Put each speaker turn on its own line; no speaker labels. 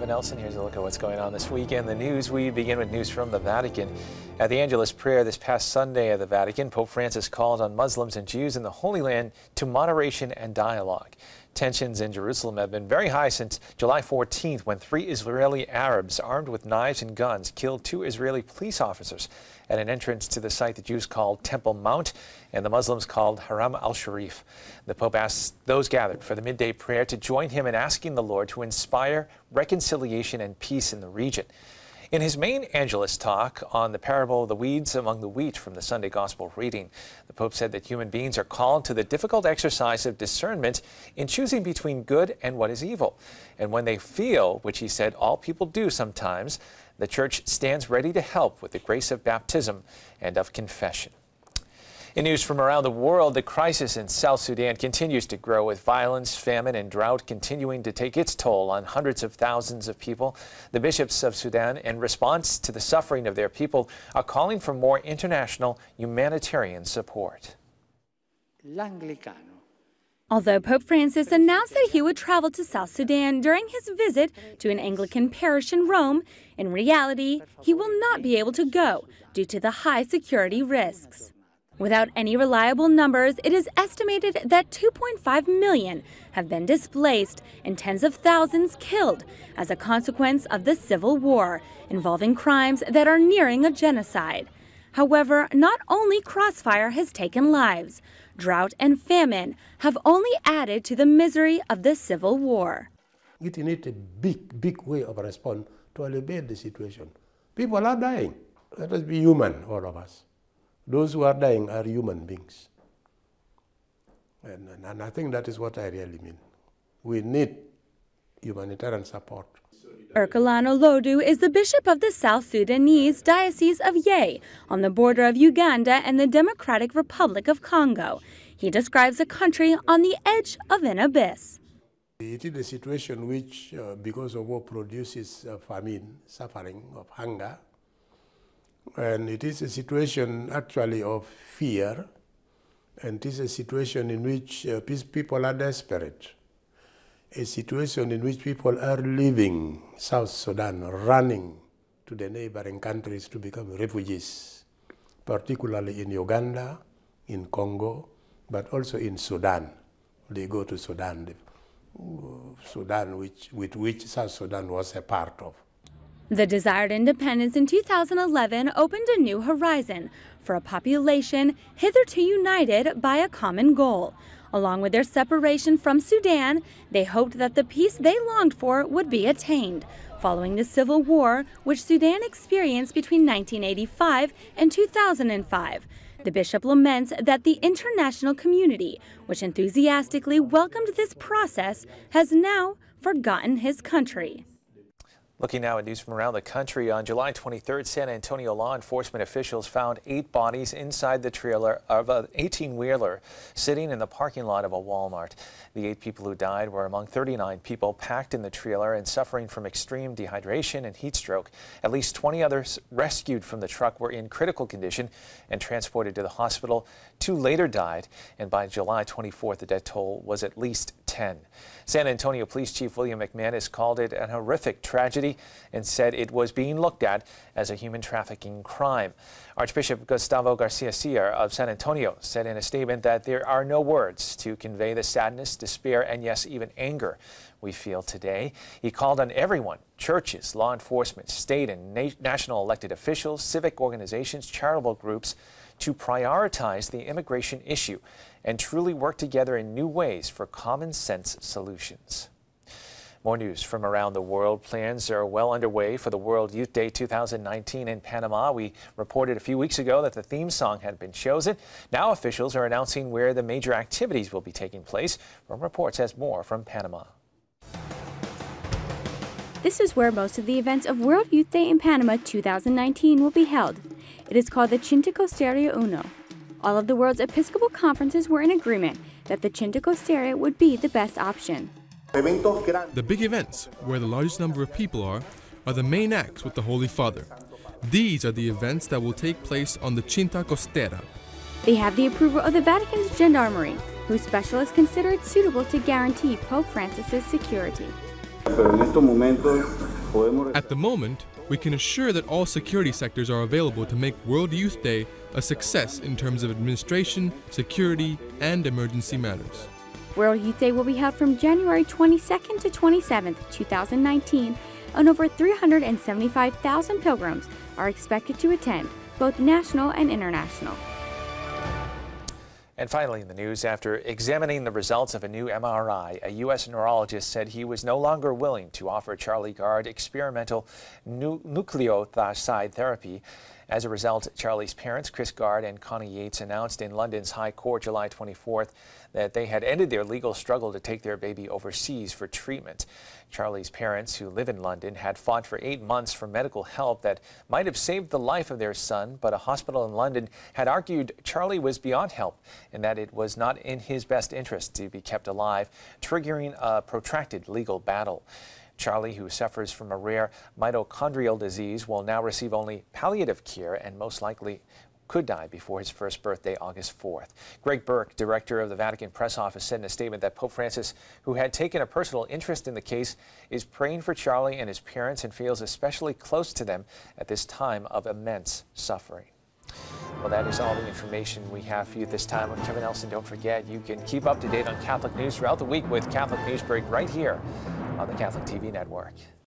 Kevin Nelson. Here's a look at what's going on this week in the news. We begin with news from the Vatican. At the Angelus prayer this past Sunday at the Vatican, Pope Francis called on Muslims and Jews in the Holy Land to moderation and dialogue. Tensions in Jerusalem have been very high since July 14th, when 3 Israeli Arabs armed with knives and guns killed 2 Israeli police officers at an entrance to the site the Jews called Temple Mount and the Muslims called Haram al-Sharif. The Pope asked those gathered for the midday prayer to join him in asking the Lord to inspire reconciliation and peace in the region. In his main Angelus talk on the parable of the weeds among the wheat from the Sunday Gospel reading, the Pope said that human beings are called to the difficult exercise of discernment in choosing between good and what is evil. And when they feel, which he said all people do sometimes, the Church stands ready to help with the grace of baptism and of confession. In news from around the world, the crisis in South Sudan continues to grow, with violence, famine, and drought continuing to take its toll on hundreds of thousands of people. The bishops of Sudan, in response to the suffering of their people, are calling for more international humanitarian support.
Although Pope Francis announced that he would travel to South Sudan during his visit to an Anglican parish in Rome, in reality, he will not be able to go due to the high security risks. Without any reliable numbers, it is estimated that 2.5 million have been displaced and tens of thousands killed as a consequence of the civil war, involving crimes that are nearing a genocide. However, not only crossfire has taken lives, drought and famine have only added to the misery of the civil war.
It needs a big way of response to alleviate the situation. People are dying. Let us be human, all of us. Those who are dying are human beings. And I think that is what I really mean. We need humanitarian support.
Ercolano Lodu is the bishop of the South Sudanese Diocese of Ye, on the border of Uganda and the Democratic Republic of Congo. He describes a country on the edge of an abyss.
It is a situation which, because of war, produces famine, suffering, of hunger. And it is a situation actually of fear, and it is a situation in which people are desperate. A situation in which people are leaving South Sudan, running to the neighboring countries to become refugees, particularly in Uganda, in Congo, but also in Sudan. They go to Sudan, with which South Sudan was a part of.
The desired independence in 2011 opened a new horizon for a population hitherto united by a common goal. Along with their separation from Sudan, they hoped that the peace they longed for would be attained, following the civil war which Sudan experienced between 1985 and 2005. The bishop laments that the international community, which enthusiastically welcomed this process, has now forgotten his country.
Looking now at news from around the country, on July 23rd, San Antonio law enforcement officials found 8 bodies inside the trailer of an 18-wheeler sitting in the parking lot of a Walmart. The 8 people who died were among 39 people packed in the trailer and suffering from extreme dehydration and heat stroke. At least 20 others rescued from the truck were in critical condition and transported to the hospital. 2 later died, and by July 24th, the death toll was at least 10. San Antonio Police Chief William McManus called it an horrific tragedy and said it was being looked at as a human trafficking crime. Archbishop Gustavo Garcia Sierra of San Antonio said in a statement that there are no words to convey the sadness, despair, and yes, even anger we feel today. He called on everyone, churches, law enforcement, state and national elected officials, civic organizations, charitable groups, to prioritize the immigration issue and truly work together in new ways for common sense solutions. More news from around the world. Plans are well underway for the World Youth Day 2019 in Panama. We reported a few weeks ago that the theme song had been chosen. Now officials are announcing where the major activities will be taking place. Rome Reports has more from Panama.
This is where most of the events of World Youth Day in Panama 2019 will be held. It is called the Cintacosteria Uno. All of the world's Episcopal conferences were in agreement that the Cintacosteria would be the best option.
The big events, where the largest number of people are the main acts with the Holy Father. These are the events that will take place on the Cinta Costera.
They have the approval of the Vatican's Gendarmerie, whose specialists consider it suitable to guarantee Pope Francis's security.
Pero en estos momentos
At the moment, we can assure that all security sectors are available to make World Youth Day a success in terms of administration, security, and emergency matters.
World Youth Day will be held from January 22nd to 27th, 2019, and over 375,000 pilgrims are expected to attend, both national and international.
And finally in the news, after examining the results of a new MRI, a U.S. neurologist said he was no longer willing to offer Charlie Gard experimental nucleoside therapy. As a result, Charlie's parents, Chris Gard and Connie Yates, announced in London's High Court July 24th that they had ended their legal struggle to take their baby overseas for treatment. Charlie's parents, who live in London, had fought for 8 months for medical help that might have saved the life of their son, but a hospital in London had argued Charlie was beyond help and that it was not in his best interest to be kept alive, triggering a protracted legal battle. Charlie, who suffers from a rare mitochondrial disease, will now receive only palliative care and most likely could die before his first birthday, August 4th. Greg Burke, director of the Vatican press office, said in a statement that Pope Francis, who had taken a personal interest in the case, is praying for Charlie and his parents and feels especially close to them at this time of immense suffering. Well, that is all the information we have for you this time. I'm Kevin Nelson. Don't forget, you can keep up to date on Catholic news throughout the week with Catholic Newsbreak right here on the Catholic TV network.